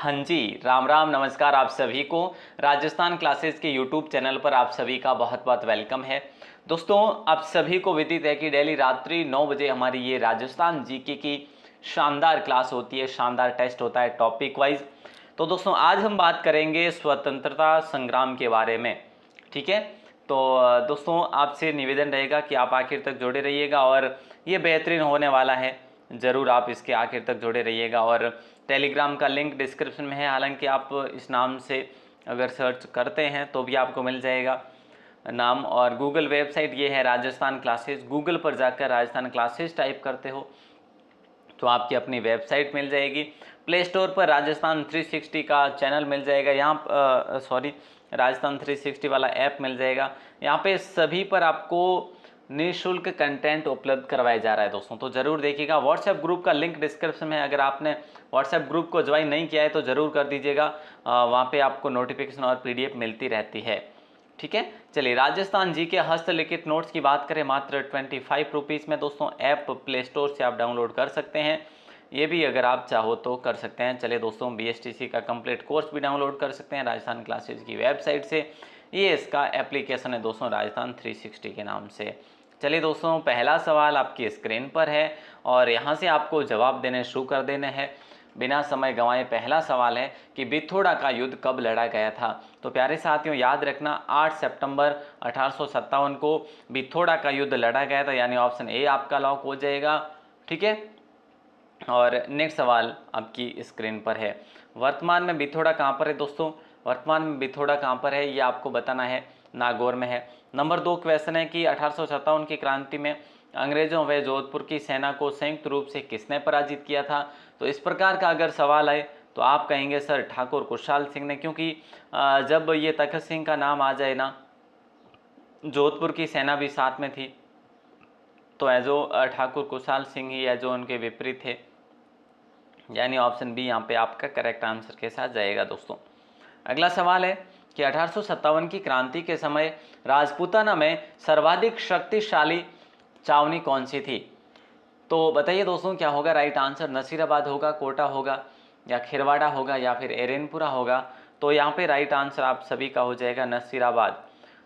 हाँ जी, राम राम नमस्कार आप सभी को। राजस्थान क्लासेस के यूट्यूब चैनल पर आप सभी का बहुत बहुत वेलकम है। दोस्तों, आप सभी को विदित है कि डेली रात्रि 9 बजे हमारी ये राजस्थान जीके की शानदार क्लास होती है, शानदार टेस्ट होता है टॉपिक वाइज। तो दोस्तों, आज हम बात करेंगे स्वतंत्रता संग्राम के बारे में। ठीक है, तो दोस्तों आपसे निवेदन रहेगा कि आप आखिर तक जुड़े रहिएगा और ये बेहतरीन होने वाला है। ज़रूर आप इसके आखिर तक जुड़े रहिएगा और टेलीग्राम का लिंक डिस्क्रिप्शन में है। हालांकि आप इस नाम से अगर सर्च करते हैं तो भी आपको मिल जाएगा नाम। और गूगल वेबसाइट ये है राजस्थान क्लासेस। गूगल पर जाकर राजस्थान क्लासेस टाइप करते हो तो आपकी अपनी वेबसाइट मिल जाएगी। प्ले स्टोर पर राजस्थान 360 का चैनल मिल जाएगा, यहाँ राजस्थान 360 वाला ऐप मिल जाएगा। यहाँ पे सभी पर आपको निःशुल्क कंटेंट उपलब्ध करवाया जा रहा है दोस्तों, तो ज़रूर देखिएगा। व्हाट्सएप ग्रुप का लिंक डिस्क्रिप्शन में है। अगर आपने व्हाट्सएप ग्रुप को ज्वाइन नहीं किया है तो ज़रूर कर दीजिएगा, वहाँ पे आपको नोटिफिकेशन और पीडीएफ मिलती रहती है। ठीक है, चलिए राजस्थान जी के हस्तलिखित नोट्स की बात करें, मात्र 25 रुपीज़ में दोस्तों ऐप प्ले स्टोर से आप डाउनलोड कर सकते हैं। ये भी अगर आप चाहो तो कर सकते हैं। चलिए दोस्तों, बीएसटीसी का कंप्लीट कोर्स भी डाउनलोड कर सकते हैं राजस्थान क्लासेस की वेबसाइट से। ये इसका एप्लीकेशन है दोस्तों, राजस्थान 360 के नाम से। चलिए दोस्तों, पहला सवाल आपकी स्क्रीन पर है और यहाँ से आपको जवाब देने शुरू कर देने हैं बिना समय गंवाए। पहला सवाल है कि बिथोड़ा का युद्ध कब लड़ा गया था। तो प्यारे साथियों, याद रखना 8 सितंबर 1857 को बिथोड़ा का युद्ध लड़ा गया था, यानी ऑप्शन ए आपका लॉक हो जाएगा। ठीक है, और नेक्स्ट सवाल आपकी स्क्रीन पर है, वर्तमान में बिथोड़ा कहाँ पर है दोस्तों। वर्तमान में बिथोड़ा कहाँ पर है ये आपको बताना है, नागौर में है। नंबर 2 क्वेश्चन है कि 1857 की क्रांति में अंग्रेजों व जोधपुर की सेना को संयुक्त रूप से किसने पराजित किया था। तो इस प्रकार का अगर सवाल आए तो आप कहेंगे सर ठाकुर खुशहाल सिंह ने, क्योंकि जब ये तखत सिंह का नाम आ जाए ना, जोधपुर की सेना भी साथ में थी, तो एजो ठाकुर खुशहाल सिंह ही एजो उनके विपरीत थे, यानी ऑप्शन बी यहाँ पे आपका करेक्ट आंसर के साथ जाएगा दोस्तों। अगला सवाल है कि 1857 की क्रांति के समय राजपूताना में सर्वाधिक शक्तिशाली छावनी कौन सी थी। तो बताइए दोस्तों क्या होगा राइट आंसर। नसीराबाद होगा, कोटा होगा, या खिरवाड़ा होगा, या फिर एरेनपुरा होगा। तो यहाँ पे राइट आंसर आप सभी का हो जाएगा नसीराबाद।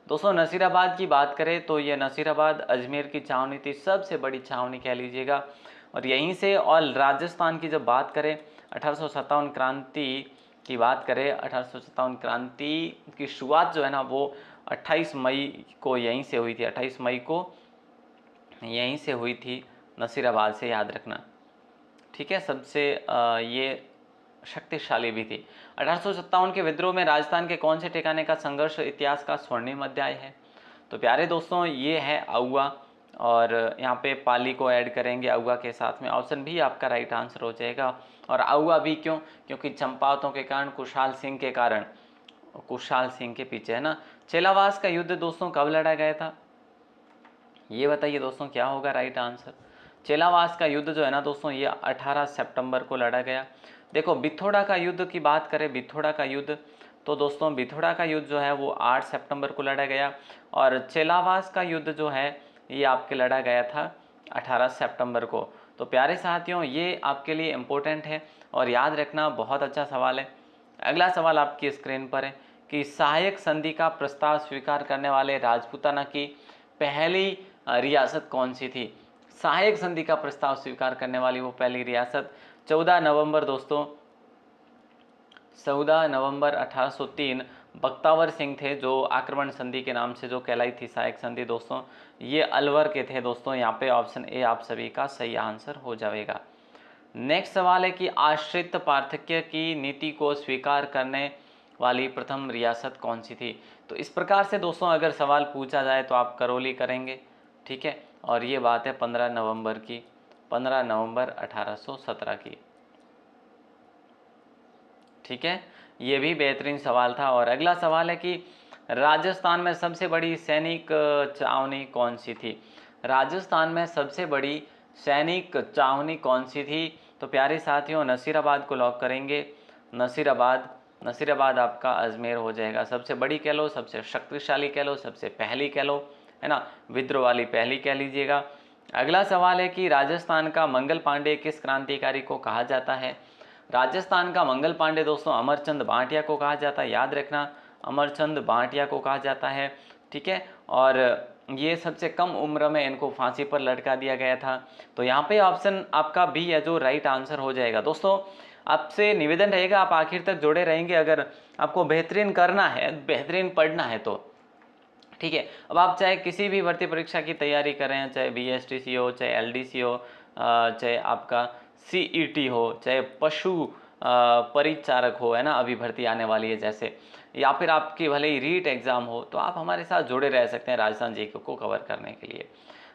दोस्तों, नसीराबाद की बात करें तो ये नसीराबाद अजमेर की छावनी थी, सबसे बड़ी छावनी कह लीजिएगा। और यहीं से, और राजस्थान की जब बात करें 1857 क्रांति की बात करें, 1857 क्रांति की शुरुआत जो है ना वो 28 मई को यहीं से हुई थी। 28 मई को यहीं से हुई थी, नसीराबाद से, याद रखना। ठीक है, सबसे ये शक्तिशाली भी थी। 1857 के विद्रोह में राजस्थान के कौन से ठिकाने का संघर्ष इतिहास का स्वर्णिम अध्याय है। तो प्यारे दोस्तों, ये है आउआ, और यहाँ पे पाली को ऐड करेंगे आउआ के साथ में। ऑप्शन भी आपका राइट आंसर हो जाएगा। और आउआ भी क्यों, क्योंकि चंपावतों के कारण, खुशहाल सिंह के कारण, खुशहाल सिंह के पीछे है ना। चेलावास का युद्ध दोस्तों कब लड़ा गया था, ये बताइए दोस्तों क्या होगा राइट आंसर। चेलावास का युद्ध जो है ना दोस्तों, ये 18 सितंबर को लड़ा गया। देखो, बिथोड़ा का युद्ध की बात करें, बिथोड़ा का युद्ध, तो दोस्तों बिथोड़ा का युद्ध जो है वो 8 सितंबर को लड़ा गया। और चेलावास का युद्ध जो है ये आपके लड़ा गया था 18 सितंबर को। तो प्यारे साथियों, ये आपके लिए इम्पोर्टेंट है और याद रखना, बहुत अच्छा सवाल है। अगला सवाल आपकी स्क्रीन पर है कि सहायक संधि का प्रस्ताव स्वीकार करने वाले राजपूताना की पहली रियासत कौन सी थी। सहायक संधि का प्रस्ताव स्वीकार करने वाली वो पहली रियासत 14 नवंबर दोस्तों, 14 नवंबर 1803 बख्तावर सिंह थे, जो आक्रमण संधि के नाम से जो कहलाई थी सहायक संधि दोस्तों, ये अलवर के थे दोस्तों। यहाँ पे ऑप्शन ए आप सभी का सही आंसर हो जाएगा। नेक्स्ट सवाल है कि आश्रित पार्थक्य की नीति को स्वीकार करने वाली प्रथम रियासत कौन सी थी। तो इस प्रकार से दोस्तों अगर सवाल पूछा जाए तो आप करौली करेंगे। ठीक है, और ये बात है 15 नवंबर की, 15 नवंबर 1817 की। ठीक है, ये भी बेहतरीन सवाल था। और अगला सवाल है कि राजस्थान में सबसे बड़ी सैनिक छावनी कौन सी थी। राजस्थान में सबसे बड़ी सैनिक छावनी कौन सी थी। तो प्यारे साथियों, नसीराबाद को लॉक करेंगे। नसीराबाद, नसीराबाद आपका अजमेर हो जाएगा। सबसे बड़ी कह लो, सबसे शक्तिशाली कह लो, सबसे पहली कह लो, है ना, विद्रोह वाली पहली कह लीजिएगा। अगला सवाल है कि राजस्थान का मंगल पांडे किस क्रांतिकारी को कहा जाता है। राजस्थान का मंगल पांडे दोस्तों अमरचंद भाटिया को कहा जाता है, याद रखना अमरचंद भाटिया को कहा जाता है, ठीक है। और ये सबसे कम उम्र में इनको फांसी पर लटका दिया गया था। तो यहाँ पे ऑप्शन आपका बी है जो राइट आंसर हो जाएगा। दोस्तों आपसे निवेदन रहेगा आप आखिर तक जुड़े रहेंगे अगर आपको बेहतरीन करना है, बेहतरीन पढ़ना है तो, ठीक है। अब आप चाहे किसी भी भर्ती परीक्षा की तैयारी करें, चाहे BSTC हो, चाहे LDC हो, चाहे आपका CET हो, चाहे पशु परिचारक हो, है ना, अभी भर्ती आने वाली है जैसे, या फिर आपकी भले ही रीट एग्जाम हो, तो आप हमारे साथ जुड़े रह सकते हैं राजस्थान जीके को कवर करने के लिए।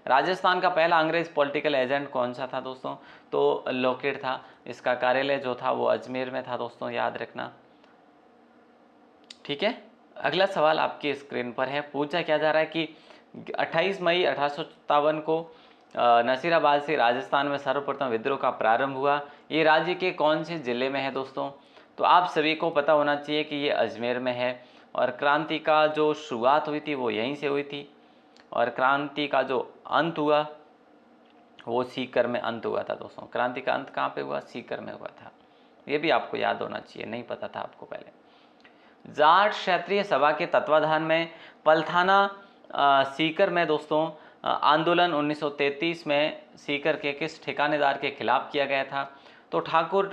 राजस्थान का पहला अंग्रेज पॉलिटिकल एजेंट कौन सा था दोस्तों? तो लोकेट था। इसका कार्यालय जो था वो अजमेर में था दोस्तों, याद रखना, ठीक है। अगला सवाल आपकी स्क्रीन पर है, पूछा क्या जा रहा है कि 28 मई 1857 को नसीराबाद से राजस्थान में सर्वप्रथम विद्रोह का प्रारंभ हुआ। ये राज्य के कौन से जिले में है दोस्तों? तो आप सभी को पता होना चाहिए कि ये अजमेर में है। और क्रांति का जो शुरुआत हुई थी वो यहीं से हुई थी, और क्रांति का जो अंत हुआ वो सीकर में अंत हुआ था दोस्तों। क्रांति का अंत कहाँ पे हुआ? सीकर में हुआ था। ये भी आपको याद होना चाहिए, नहीं पता था आपको पहले। जाट क्षत्रिय सभा के तत्वाधान में पलथाना सीकर में दोस्तों आंदोलन 1933 में सीकर के किस ठिकानेदार के खिलाफ किया गया था? तो ठाकुर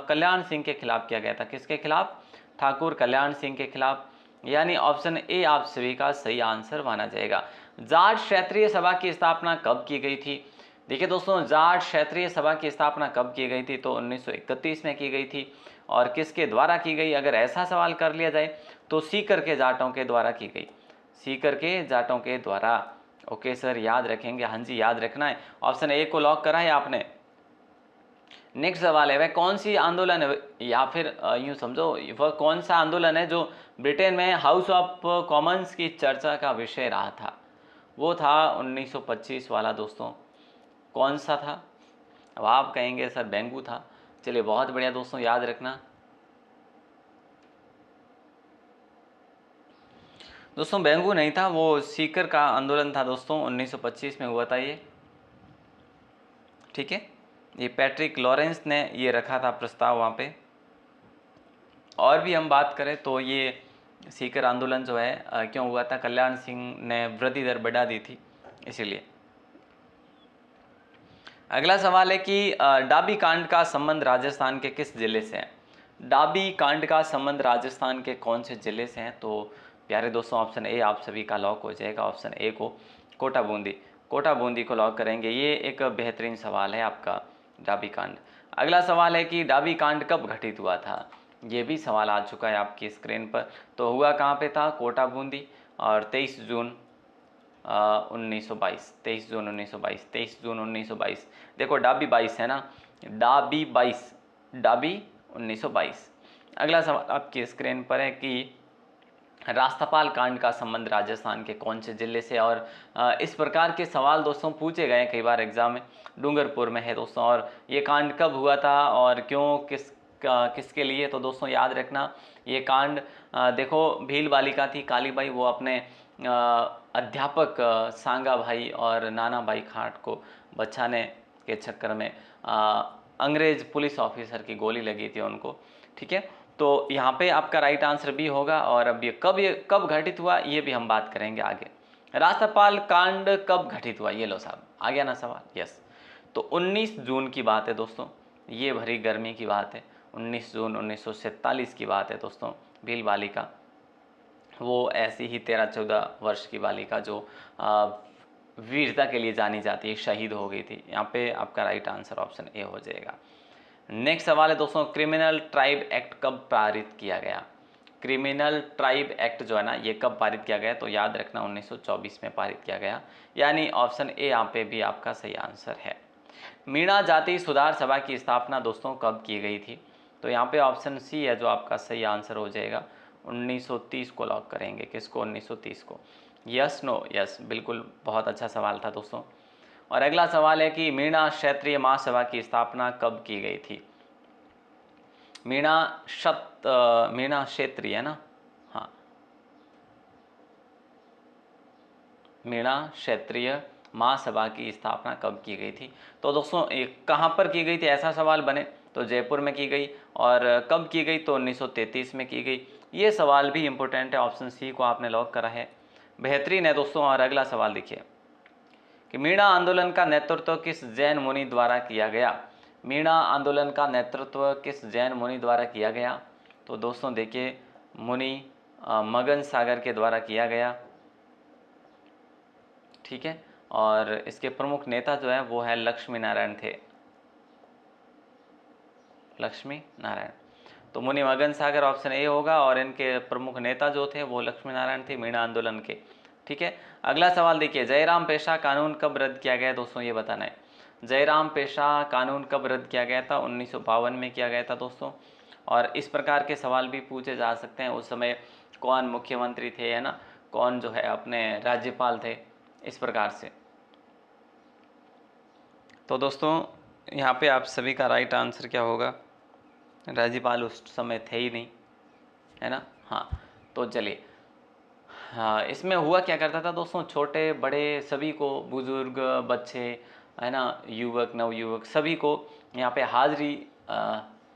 कल्याण सिंह के खिलाफ किया गया था। किसके खिलाफ? ठाकुर कल्याण सिंह के खिलाफ। यानी ऑप्शन ए आप सभी का सही आंसर माना जाएगा। जाट क्षत्रिय सभा की स्थापना कब की गई थी? देखिए दोस्तों, जाट क्षत्रिय सभा की स्थापना कब की गई थी? तो 1931 में की गई थी। और किसके द्वारा की गई? अगर ऐसा सवाल कर लिया जाए तो सीकर के जाटों के द्वारा की गई, सीकर के जाटों के द्वारा। ओके सर, याद रखेंगे, हाँ जी याद रखना है। ऑप्शन ए को लॉक करा है आपने। नेक्स्ट सवाल है, वह कौन सी आंदोलन है, या फिर यूं समझो वह कौन सा आंदोलन है जो ब्रिटेन में हाउस ऑफ कॉमन्स की चर्चा का विषय रहा था? वो था 1925 वाला दोस्तों। कौन सा था? अब आप कहेंगे सर बेंगू था। चलिए बहुत बढ़िया दोस्तों, याद रखना। दोस्तों बेंगू नहीं था, वो सीकर का आंदोलन था दोस्तों, 1925 में हुआ था ये, ठीक है। ये पैट्रिक लॉरेंस ने ये रखा था प्रस्ताव वहाँ पे। और भी हम बात करें तो ये सीकर आंदोलन जो है क्यों हुआ था? कल्याण सिंह ने वृद्धि दर बढ़ा दी थी इसीलिए। अगला सवाल है कि डाबी कांड का संबंध राजस्थान के किस जिले से है? डाबी कांड का संबंध राजस्थान के कौन से जिले से है? तो प्यारे दोस्तों ऑप्शन ए आप सभी का लॉक हो जाएगा। ऑप्शन ए को कोटा बूंदी, कोटा बूंदी को लॉक करेंगे। ये एक बेहतरीन सवाल है आपका, डाबी कांड। अगला सवाल है कि डाबी कांड कब घटित हुआ था? ये भी सवाल आ चुका है आपकी स्क्रीन पर। तो हुआ कहाँ पे था? कोटा बूंदी, और 23 जून 1922, 23 जून 1922, 23 जून 1922। देखो डाबी 22 है ना, डाबी 22, डाबी 1922। अगला सवाल आपकी स्क्रीन पर है कि राष्ट्रपाल कांड का संबंध राजस्थान के कौन से जिले से? और इस प्रकार के सवाल दोस्तों पूछे गए कई बार एग्जाम में। डूंगरपुर में है दोस्तों। और ये कांड कब हुआ था और क्यों, किसके लिए? तो दोस्तों याद रखना ये कांड देखो भील बालिका थी कालीबाई, वो अपने अध्यापक सांगा भाई और नाना भाई खाट को बचाने के चक्कर में अंग्रेज पुलिस ऑफिसर की गोली लगी थी उनको, ठीक है। तो यहाँ पे आपका राइट आंसर भी होगा। और अब ये कब घटित हुआ ये भी हम बात करेंगे आगे। राष्ट्रपाल कांड कब घटित हुआ? ये लो साहब आ गया ना सवाल, यस। तो 19 जून की बात है दोस्तों, ये भरी गर्मी की बात है। 19 जून 1947 की बात है दोस्तों। भील बालिका, वो ऐसी ही 13-14 वर्ष की बालिका जो वीरता के लिए जानी जाती है, शहीद हो गई थी। यहाँ पे आपका राइट आंसर ऑप्शन ए हो जाएगा। नेक्स्ट सवाल है दोस्तों, क्रिमिनल ट्राइब एक्ट कब पारित किया गया? क्रिमिनल ट्राइब एक्ट जो है ना, ये कब पारित किया गया? तो याद रखना 1924 में पारित किया गया। यानी ऑप्शन ए यहाँ पे भी आपका सही आंसर है। मीणा जाति सुधार सभा की स्थापना दोस्तों कब की गई थी? तो यहाँ पे ऑप्शन सी है जो आपका सही आंसर हो जाएगा। 1930 को लॉक करेंगे। किसको? 1930 को। Yes no? यस, बिल्कुल, बहुत अच्छा सवाल था दोस्तों। और अगला सवाल है कि मीणा क्षेत्रीय महासभा की स्थापना कब की गई थी? मीणा क्षेत्रीय है ना, हाँ, मीणा क्षेत्रीय महासभा की स्थापना कब की गई थी? तो दोस्तों कहाँ पर की गई थी? ऐसा सवाल बने तो जयपुर में की गई, और कब की गई, तो 1933 में की गई। ये सवाल भी इंपॉर्टेंट है, ऑप्शन सी को आपने लॉक करा है, बेहतरीन है दोस्तों। और अगला सवाल देखिए कि मीणा आंदोलन का नेतृत्व किस जैन मुनि द्वारा किया गया। मीणा आंदोलन का नेतृत्व किस जैन मुनि द्वारा किया गया, तो दोस्तों देखिए मुनि मगन सागर के द्वारा किया गया, ठीक है। और इसके प्रमुख नेता जो है वो है लक्ष्मी नारायण थे, लक्ष्मी नारायण। तो मुनि मगन सागर ऑप्शन ए होगा, और इनके प्रमुख नेता जो थे वो लक्ष्मी नारायण थे मीणा आंदोलन के, ठीक है। अगला सवाल देखिए, जयराम पेशा कानून कब रद्द किया गया, दोस्तों ये बताना है। जयराम पेशा कानून कब रद्द किया गया था, 1952 में किया गया था दोस्तों। और इस प्रकार के सवाल भी पूछे जा सकते हैं, उस समय कौन मुख्यमंत्री थे, है ना, कौन जो है अपने राज्यपाल थे, इस प्रकार से। तो दोस्तों यहाँ पे आप सभी का राइट आंसर क्या होगा, राज्यपाल उस समय थे ही नहीं, है ना। हाँ, तो चलिए, हाँ इसमें हुआ क्या करता था दोस्तों, छोटे बड़े सभी को, बुजुर्ग बच्चे, है ना, युवक नवयुवक, सभी को यहाँ पे हाजिरी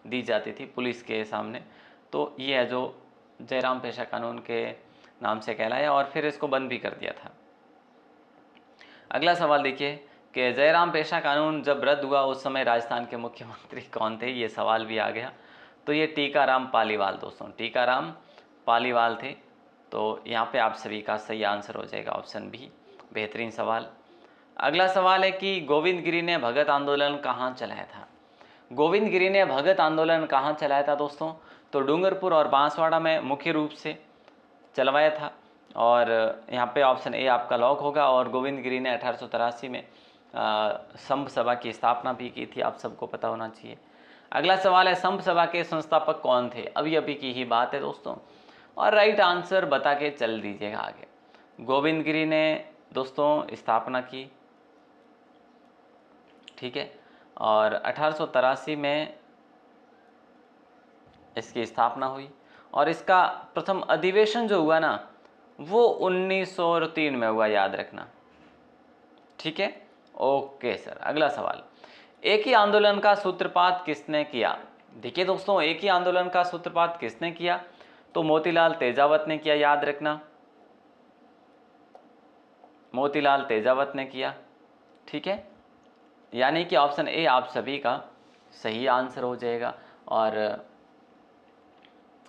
दी जाती थी पुलिस के सामने। तो ये है जो जयराम पेशा कानून के नाम से कहलाया, और फिर इसको बंद भी कर दिया था। अगला सवाल देखिए कि जयराम पेशा कानून जब रद्द हुआ उस समय राजस्थान के मुख्यमंत्री कौन थे, ये सवाल भी आ गया। तो ये टीकाराम पालीवाल दोस्तों, टीकाराम पालीवाल थे। तो यहाँ पे आप सभी का सही आंसर हो जाएगा ऑप्शन बी, बेहतरीन सवाल। अगला सवाल है कि गोविंद गिरी ने भगत आंदोलन कहाँ चलाया था। गोविंद गिरी ने भगत आंदोलन कहाँ चलाया था दोस्तों, तो डूंगरपुर और बांसवाड़ा में मुख्य रूप से चलवाया था, और यहाँ पे ऑप्शन ए आपका लॉक होगा। और गोविंद गिरी ने 1883 में संभ सभा की स्थापना भी की थी, आप सबको पता होना चाहिए। अगला सवाल है, संभ सभा के संस्थापक कौन थे, अभी अभी की ही बात है दोस्तों, और राइट आंसर बता के चल दीजिएगा आगे। गोविंद गिरी ने दोस्तों स्थापना की, ठीक है, और 1883 में इसकी स्थापना हुई, और इसका प्रथम अधिवेशन जो हुआ ना वो 1903 में हुआ, याद रखना, ठीक है। ओके सर, अगला सवाल, एक ही आंदोलन का सूत्रपात किसने किया। देखिए दोस्तों, एक ही आंदोलन का सूत्रपात किसने किया, तो मोतीलाल तेजावत ने किया, याद रखना, मोतीलाल तेजावत ने किया, ठीक है। यानी कि ऑप्शन ए आप सभी का सही आंसर हो जाएगा। और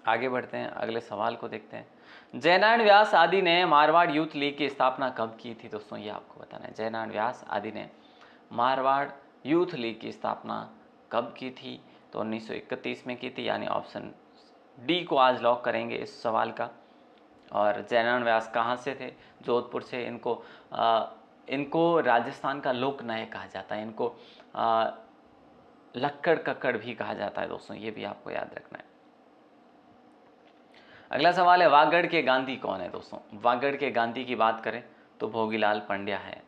आगे बढ़ते हैं, अगले सवाल को देखते हैं। जयनारायण व्यास आदि ने मारवाड़ यूथ लीग की स्थापना कब की थी दोस्तों, ये आपको बताना है। जयनारायण व्यास आदि ने मारवाड़ यूथ लीग की स्थापना कब की थी, तो 1931 में की थी, यानी ऑप्शन डी को आज लॉक करेंगे इस सवाल का। और जयनारायण व्यास कहाँ से थे, जोधपुर से। इनको राजस्थान का लोक नायक कहा जाता है, इनको लक्कड़ कक्कड़ भी कहा जाता है दोस्तों, ये भी आपको याद रखना है। अगला सवाल है, वागड़ के गांधी कौन है दोस्तों। वागड़ के गांधी की बात करें तो भोगीलाल पांड्या है,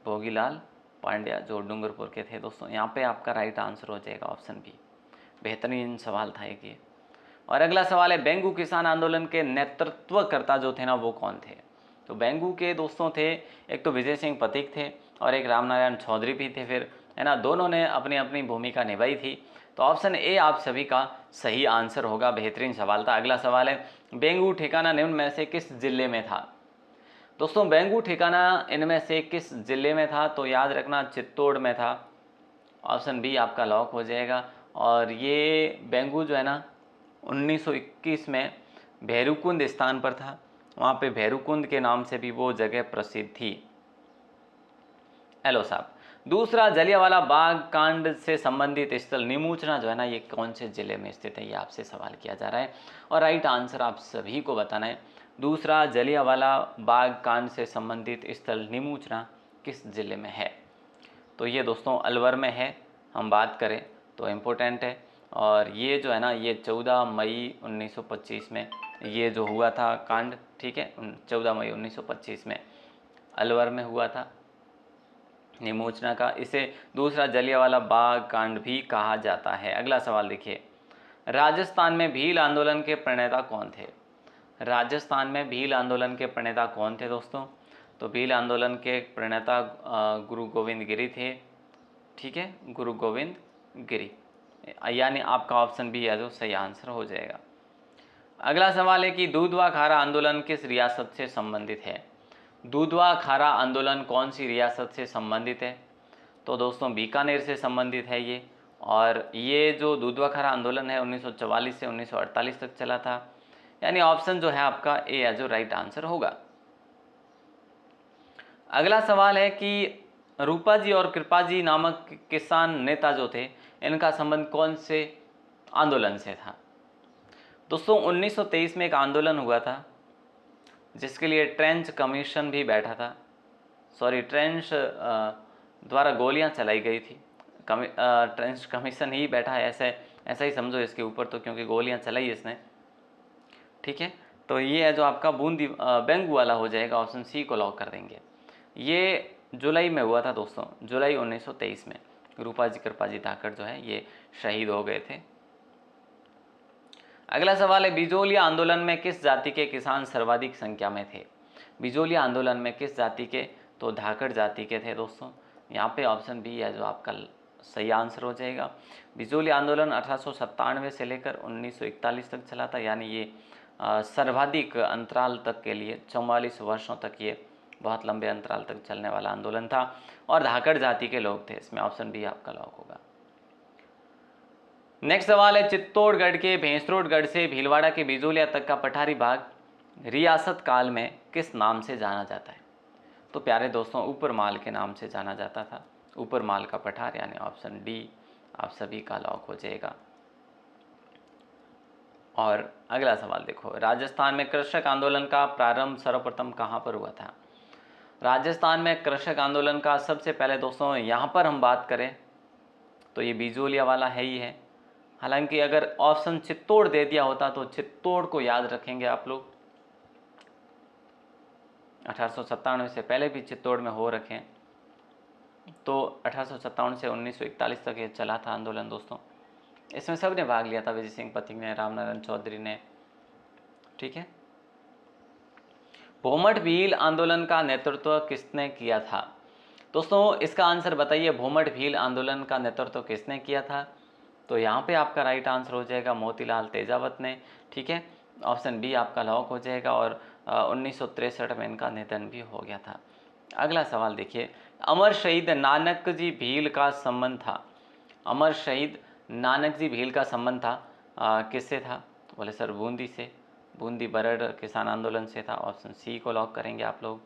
भोगीलाल पांड्या जो डूंगरपुर के थे दोस्तों। यहाँ पे आपका राइट आंसर हो जाएगा ऑप्शन बी, बेहतरीन सवाल था एक ये। और अगला सवाल है, बेंगू किसान आंदोलन के नेतृत्वकर्ता जो थे ना वो कौन थे। तो बेंगू के दोस्तों थे, एक तो विजय सिंह पथिक थे, और एक रामनारायण चौधरी भी थे, फिर है ना, दोनों ने अपनी अपनी भूमिका निभाई थी। तो ऑप्शन ए आप सभी का सही आंसर होगा, बेहतरीन सवाल था। अगला सवाल है, बेंगू ठिकाना निम्न में से किस जिले में था। दोस्तों बेंगू ठिकाना इनमें से किस जिले में था, तो याद रखना चित्तौड़ में था, ऑप्शन बी आपका लॉक हो जाएगा। और ये बेंगू जो है ना 1921 में भैरूकुंद स्थान पर था, वहाँ पे भैरूकुंद के नाम से भी वो जगह प्रसिद्ध थी। हेलो साहब, दूसरा जलियांवाला बाग कांड से संबंधित स्थल नीमूचना जो है ना ये कौन से जिले में स्थित है, ये आपसे सवाल किया जा रहा है, और राइट आंसर आप सभी को बताना है। दूसरा जलियांवाला बाग कांड से संबंधित स्थल नीमूचना किस जिले में है, तो ये दोस्तों अलवर में है, हम बात करें तो इम्पोर्टेंट है। और ये जो है ना ये 14 मई 1925 में ये जो हुआ था कांड, ठीक है, 14 मई 1925 में अलवर में हुआ था निमोचना का। इसे दूसरा जलियांवाला बाग कांड भी कहा जाता है। अगला सवाल देखिए, राजस्थान में भील आंदोलन के प्रणेता कौन थे। राजस्थान में भील आंदोलन के प्रणेता कौन थे दोस्तों, तो भील आंदोलन के प्रणेता गुरु गोविंद गिरी थे, ठीक है, गुरु गोविंद गिरी, यानी आपका ऑप्शन बी है जो सही आंसर हो जाएगा। अगला सवाल है कि दूधवा खारा आंदोलन किस रियासत से संबंधित है? दूधवा खारा आंदोलन कौन सी रियासत से संबंधित है? तो दोस्तों बीकानेर से संबंधित है ये। और ये जो दूधवा खारा आंदोलन है 1944 से 1948 तक चला था, यानी ऑप्शन जो है आपका ए है जो राइट आंसर होगा। अगला सवाल है कि रूपा जी और कृपा जी नामक किसान नेता जो थे, इनका संबंध कौन से आंदोलन से था? दोस्तों 1923 में एक आंदोलन हुआ था जिसके लिए ट्रेंच कमीशन भी बैठा था, सॉरी ट्रेंच द्वारा गोलियां चलाई गई थी। ट्रेंच कमीशन ही बैठा है, ऐसा ही समझो इसके ऊपर, तो क्योंकि गोलियां चलाई इसने, ठीक है। तो ये है जो आपका बूंदी बेंगू वाला हो जाएगा, ऑप्शन सी को लॉक कर देंगे। ये जुलाई में हुआ था दोस्तों, जुलाई 1923 में रूपा जी कृपा जी धाकड़ जो है ये शहीद हो गए थे। अगला सवाल है बिजोलिया आंदोलन में किस जाति के किसान सर्वाधिक संख्या में थे? बिजोलिया आंदोलन में किस जाति के? तो धाकड़ जाति के थे दोस्तों। यहाँ पे ऑप्शन बी है जो आपका सही आंसर हो जाएगा। बिजोलिया आंदोलन 1897 से लेकर 1941 तक चला था, यानी ये सर्वाधिक अंतराल तक के लिए 44 वर्षों तक ये बहुत लंबे अंतराल तक चलने वाला आंदोलन था और धाकड़ जाति के लोग थे। इसमें ऑप्शन बी आपका लॉक होगा। नेक्स्ट सवाल है चित्तौड़गढ़ के भैंसरोडगढ़ से भीलवाड़ा के बिजोलिया तक का पठारी भाग रियासत काल में किस नाम से जाना जाता है? तो प्यारे दोस्तों ऊपर माल के नाम से जाना जाता था, ऊपर माल का पठार, यानी ऑप्शन डी आप सभी का लॉक हो जाएगा। और अगला सवाल देखो, राजस्थान में कृषक आंदोलन का प्रारंभ सर्वप्रथम कहाँ पर हुआ था? राजस्थान में कृषक आंदोलन का सबसे पहले दोस्तों यहाँ पर हम बात करें तो ये बिजोलिया वाला है ही है। हालांकि अगर ऑप्शन चित्तौड़ दे दिया होता तो चित्तौड़ को याद रखेंगे आप लोग, 1897 से पहले भी चित्तौड़ में हो रखे हैं, तो 1857 से 1941 तक ये चला था आंदोलन दोस्तों। इसमें सबने भाग लिया था, विजय सिंह पथिक ने, रामनारायण चौधरी ने, ठीक है। भोमट भील आंदोलन का नेतृत्व किसने किया था? दोस्तों इसका आंसर बताइए, भोमट भील आंदोलन का नेतृत्व किसने किया था? तो यहाँ पे आपका राइट आंसर हो जाएगा मोतीलाल तेजावत ने, ठीक है। ऑप्शन बी आपका लॉक हो जाएगा। और 1963 में इनका निधन भी हो गया था। अगला सवाल देखिए, अमर शहीद नानक जी भील का संबंध था, अमर शहीद नानक जी भील का संबंध था किससे था? बोले सर बूंदी से, बूंदी बरड़ किसान आंदोलन से था। ऑप्शन सी को लॉक करेंगे आप लोग।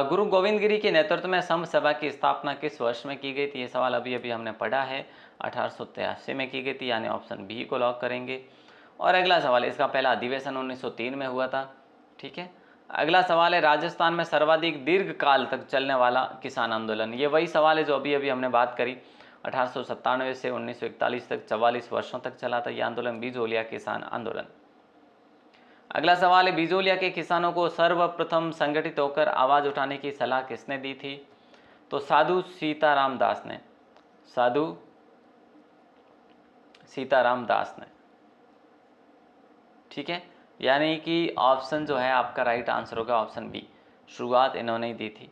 गुरु गोविंद गिरी के नेतृत्व में संघ सभा की स्थापना किस वर्ष में की गई थी? ये सवाल अभी अभी हमने पढ़ा है, 1883 में की गई थी, यानी ऑप्शन बी को लॉक करेंगे। और अगला सवाल, इसका पहला अधिवेशन 1903 में हुआ था, ठीक है। अगला सवाल है राजस्थान में सर्वाधिक दीर्घ काल तक चलने वाला किसान आंदोलन। ये वही सवाल है जो अभी अभी हमने बात करी, 1897 से 1941 तक 44 वर्षों तक चला था यह आंदोलन, बिजोलिया किसान आंदोलन। अगला सवाल है बिजोलिया के किसानों को सर्वप्रथम संगठित होकर आवाज उठाने की सलाह किसने दी थी? तो साधु सीताराम दास ने, साधु सीताराम दास ने, ठीक है। यानी कि ऑप्शन जो है आपका राइट आंसर होगा ऑप्शन बी। शुरुआत इन्होंने ही दी थी,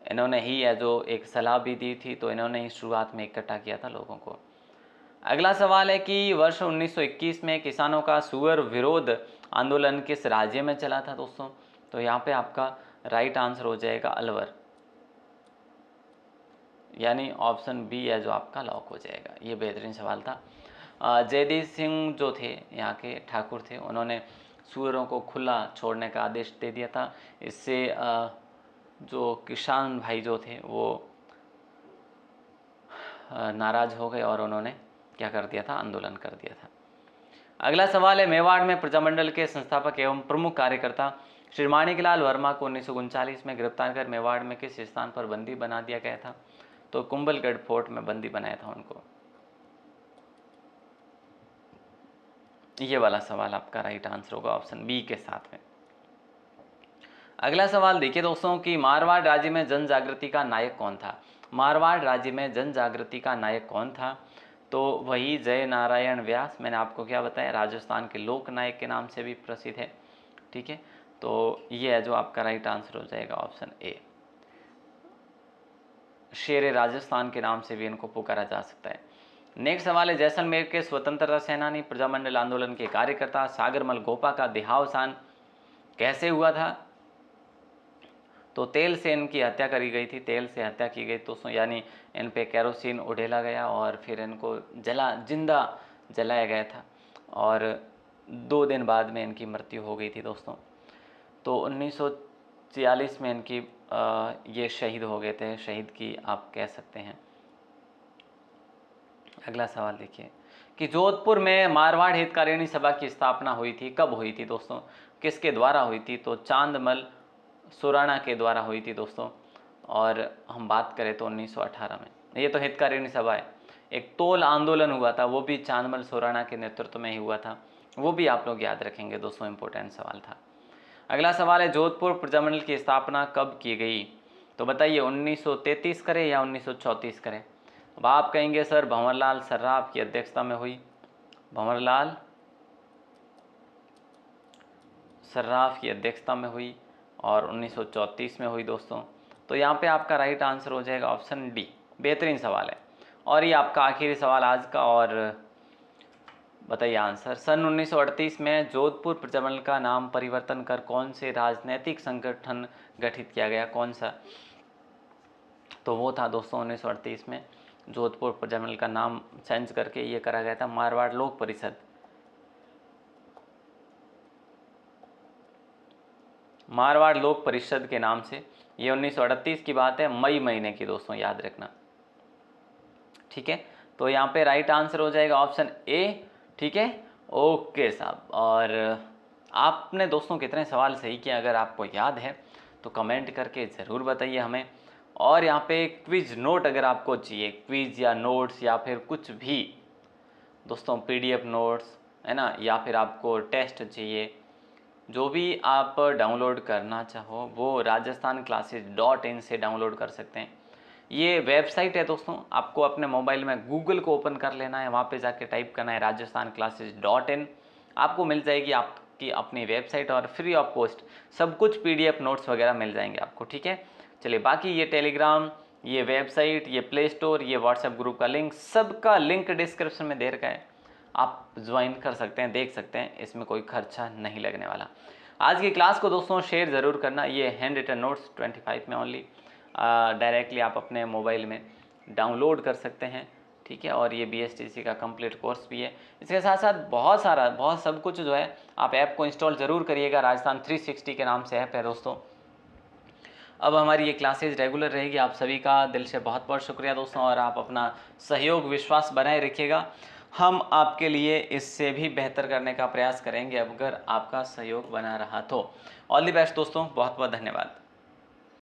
इन्होंने ही है जो एक सलाह भी दी थी, तो इन्होंने ही शुरुआत में इकट्ठा किया था लोगों को। अगला सवाल है कि वर्ष 1921 में किसानों का सुअर विरोध आंदोलन किस राज्य में चला था दोस्तों? तो यहाँ पे आपका राइट आंसर हो जाएगा अलवर, यानी ऑप्शन बी है जो आपका लॉक हो जाएगा। ये बेहतरीन सवाल था। जयदीप सिंह जो थे यहाँ के ठाकुर थे, उन्होंने सुअरों को खुला छोड़ने का आदेश दे दिया था। इससे जो किसान भाई जो थे वो नाराज हो गए और उन्होंने क्या कर दिया था, आंदोलन कर दिया था। अगला सवाल है मेवाड़ में प्रजामंडल के संस्थापक एवं प्रमुख कार्यकर्ता श्री माणिकलाल वर्मा को 1939 में गिरफ्तार कर मेवाड़ में किस स्थान पर बंदी बना दिया गया था? तो कुंभलगढ़ फोर्ट में बंदी बनाया था उनको। ये वाला सवाल आपका राइट आंसर होगा ऑप्शन बी के साथ में। अगला सवाल देखिए दोस्तों कि मारवाड़ राज्य में जन जागृति का नायक कौन था? मारवाड़ राज्य में जन जागृति का नायक कौन था? तो वही जय नारायण व्यास। मैंने आपको क्या बताया, राजस्थान के लोक नायक के नाम से भी प्रसिद्ध है, ठीक है। तो ये है जो आपका राइट आंसर हो जाएगा ऑप्शन ए। शेर राजस्थान के नाम से भी इनको पुकारा जा सकता है। नेक्स्ट सवाल है, जैसलमेर के स्वतंत्रता सेनानी प्रजामंडल आंदोलन के कार्यकर्ता सागरमल गोपा का देहावसान कैसे हुआ था? तो तेल से इनकी हत्या करी गई थी, तेल से हत्या की गई दोस्तों, यानी इन पे केरोसिन उड़ेला गया और फिर इनको जिंदा जलाया गया था और 2 दिन बाद में इनकी मृत्यु हो गई थी दोस्तों। तो 1946 में इनकी ये शहीद हो गए थे, शहीद की आप कह सकते हैं। अगला सवाल देखिए कि जोधपुर में मारवाड़ हितकारिणी सभा की स्थापना हुई थी, कब हुई थी दोस्तों, किसके द्वारा हुई थी? तो चांदमल सुराणा के द्वारा हुई थी दोस्तों। और हम बात करें तो 1918 में। ये तो हितकारिणी सभा है। एक तोल आंदोलन हुआ था, वो भी चांदमल सुराणा के नेतृत्व में ही हुआ था, वो भी आप लोग याद रखेंगे दोस्तों, इंपॉर्टेंट सवाल था। अगला सवाल है, जोधपुर प्रजामंडल की स्थापना कब की गई? तो बताइए 1933 करें या 1934 करें? अब आप कहेंगे सर भंवरलाल सर्राफ की अध्यक्षता में हुई, भंवरलाल सर्राफ की अध्यक्षता में हुई और 1934 में हुई दोस्तों। तो यहाँ पे आपका राइट आंसर हो जाएगा ऑप्शन डी। बेहतरीन सवाल है। और ये आपका आखिरी सवाल आज का, और बताइए आंसर। सन 1938 में जोधपुर प्रजामंडल का नाम परिवर्तन कर कौन से राजनीतिक संगठन गठित किया गया, कौन सा? तो वो था दोस्तों 1938 में जोधपुर प्रजामंडल का नाम चेंज करके ये करा गया था मारवाड़ लोक परिषद। मारवाड़ लोक परिषद के नाम से। ये 1938 की बात है, मई महीने की दोस्तों, याद रखना, ठीक है। तो यहाँ पे राइट आंसर हो जाएगा ऑप्शन ए, ठीक है। ओके साहब, और आपने दोस्तों कितने सवाल सही किए, अगर आपको याद है तो कमेंट करके ज़रूर बताइए हमें। और यहाँ पे क्विज नोट अगर आपको चाहिए, क्विज या नोट्स या फिर कुछ भी दोस्तों, PDF नोट्स है ना, या फिर आपको टेस्ट चाहिए, जो भी आप डाउनलोड करना चाहो वो rajasthanclasses.in से डाउनलोड कर सकते हैं। ये वेबसाइट है दोस्तों, आपको अपने मोबाइल में गूगल को ओपन कर लेना है, वहाँ पे जाके टाइप करना है rajasthanclasses.in, आपको मिल जाएगी आपकी अपनी वेबसाइट, और फ्री ऑफ कॉस्ट सब कुछ PDF नोट्स वगैरह मिल जाएंगे आपको, ठीक है। चलिए, बाकी ये टेलीग्राम, ये वेबसाइट, ये प्ले स्टोर, ये व्हाट्सएप ग्रुप का लिंक, सबका लिंक डिस्क्रिप्शन में दे रखा है, आप ज्वाइन कर सकते हैं, देख सकते हैं, इसमें कोई खर्चा नहीं लगने वाला। आज की क्लास को दोस्तों शेयर ज़रूर करना। ये हैंड रिटन नोट्स 25 में ओनली डायरेक्टली आप अपने मोबाइल में डाउनलोड कर सकते हैं, ठीक है। और ये BSTC का कंप्लीट कोर्स भी है। इसके साथ साथ बहुत सब कुछ जो है, आप ऐप को इंस्टॉल ज़रूर करिएगा। राजस्थान 360 के नाम से ऐप है दोस्तों। अब हमारी ये क्लासेज रेगुलर रहेगी। आप सभी का दिल से बहुत बहुत शुक्रिया दोस्तों, और आप अपना सहयोग विश्वास बनाए रखिएगा। हम आपके लिए इससे भी बेहतर करने का प्रयास करेंगे अगर आपका सहयोग बना रहा तो। ऑल द बेस्ट दोस्तों, बहुत बहुत धन्यवाद।